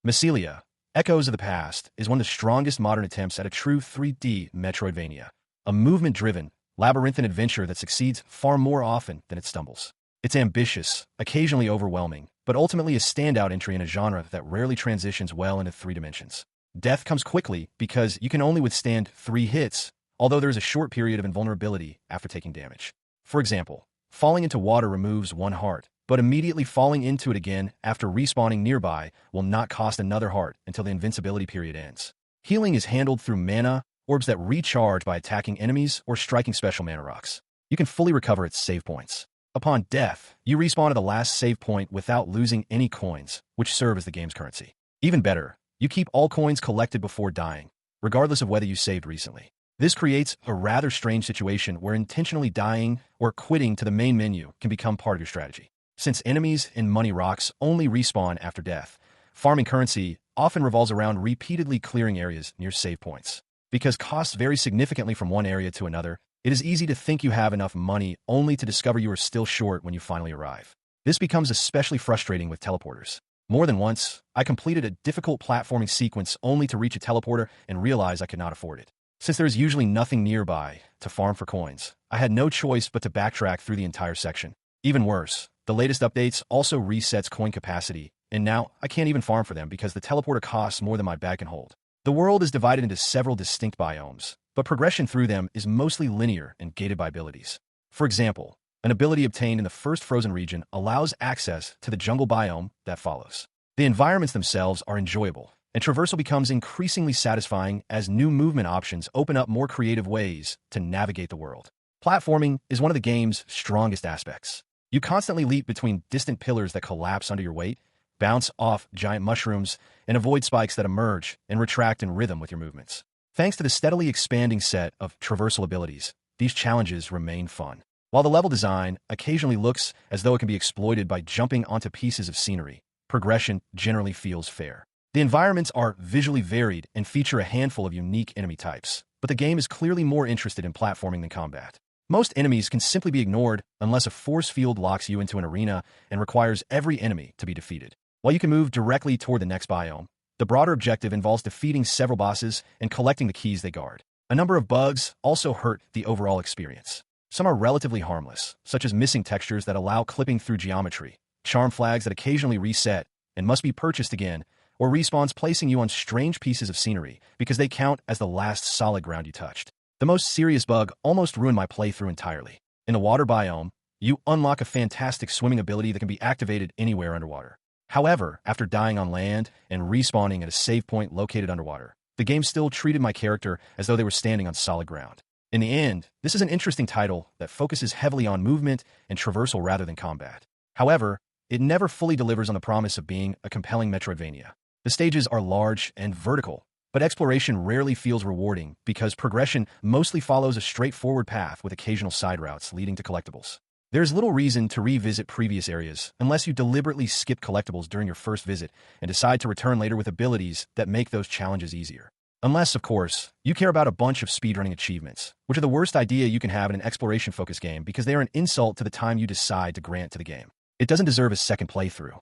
Maseylia, Echoes of the Past, is one of the strongest modern attempts at a true 3D Metroidvania, a movement-driven, labyrinthine adventure that succeeds far more often than it stumbles. It's ambitious, occasionally overwhelming, but ultimately a standout entry in a genre that rarely transitions well into three dimensions. Death comes quickly because you can only withstand 3 hits, although there is a short period of invulnerability after taking damage. For example, falling into water removes 1 heart, but immediately falling into it again after respawning nearby will not cost another heart until the invincibility period ends. Healing is handled through mana, orbs that recharge by attacking enemies or striking special mana rocks. You can fully recover at save points. Upon death, you respawn at the last save point without losing any coins, which serve as the game's currency. Even better, you keep all coins collected before dying, regardless of whether you saved recently. This creates a rather strange situation where intentionally dying or quitting to the main menu can become part of your strategy. Since enemies and money rocks only respawn after death, farming currency often revolves around repeatedly clearing areas near save points. Because costs vary significantly from one area to another, it is easy to think you have enough money only to discover you are still short when you finally arrive. This becomes especially frustrating with teleporters. More than once, I completed a difficult platforming sequence only to reach a teleporter and realize I could not afford it. Since there is usually nothing nearby to farm for coins, I had no choice but to backtrack through the entire section. Even worse, the latest updates also resets coin capacity, and now I can't even farm for them because the teleporter costs more than my bag can hold. The world is divided into several distinct biomes, but progression through them is mostly linear and gated by abilities. For example, an ability obtained in the first frozen region allows access to the jungle biome that follows. The environments themselves are enjoyable, and traversal becomes increasingly satisfying as new movement options open up more creative ways to navigate the world. Platforming is one of the game's strongest aspects. You constantly leap between distant pillars that collapse under your weight, bounce off giant mushrooms, and avoid spikes that emerge and retract in rhythm with your movements. Thanks to the steadily expanding set of traversal abilities, these challenges remain fun. While the level design occasionally looks as though it can be exploited by jumping onto pieces of scenery, progression generally feels fair. The environments are visually varied and feature a handful of unique enemy types, but the game is clearly more interested in platforming than combat. Most enemies can simply be ignored unless a force field locks you into an arena and requires every enemy to be defeated. While you can move directly toward the next biome, the broader objective involves defeating several bosses and collecting the keys they guard. A number of bugs also hurt the overall experience. Some are relatively harmless, such as missing textures that allow clipping through geometry, charm flags that occasionally reset and must be purchased again, or respawns placing you on strange pieces of scenery because they count as the last solid ground you touched. The most serious bug almost ruined my playthrough entirely. In the water biome, you unlock a fantastic swimming ability that can be activated anywhere underwater. However, after dying on land and respawning at a save point located underwater, the game still treated my character as though they were standing on solid ground. In the end, this is an interesting title that focuses heavily on movement and traversal rather than combat. However, it never fully delivers on the promise of being a compelling Metroidvania. The stages are large and vertical, but exploration rarely feels rewarding because progression mostly follows a straightforward path with occasional side routes leading to collectibles. There's little reason to revisit previous areas unless you deliberately skip collectibles during your first visit and decide to return later with abilities that make those challenges easier. Unless, of course, you care about a bunch of speedrunning achievements, which are the worst idea you can have in an exploration-focused game because they are an insult to the time you decide to grant to the game. It doesn't deserve a second playthrough.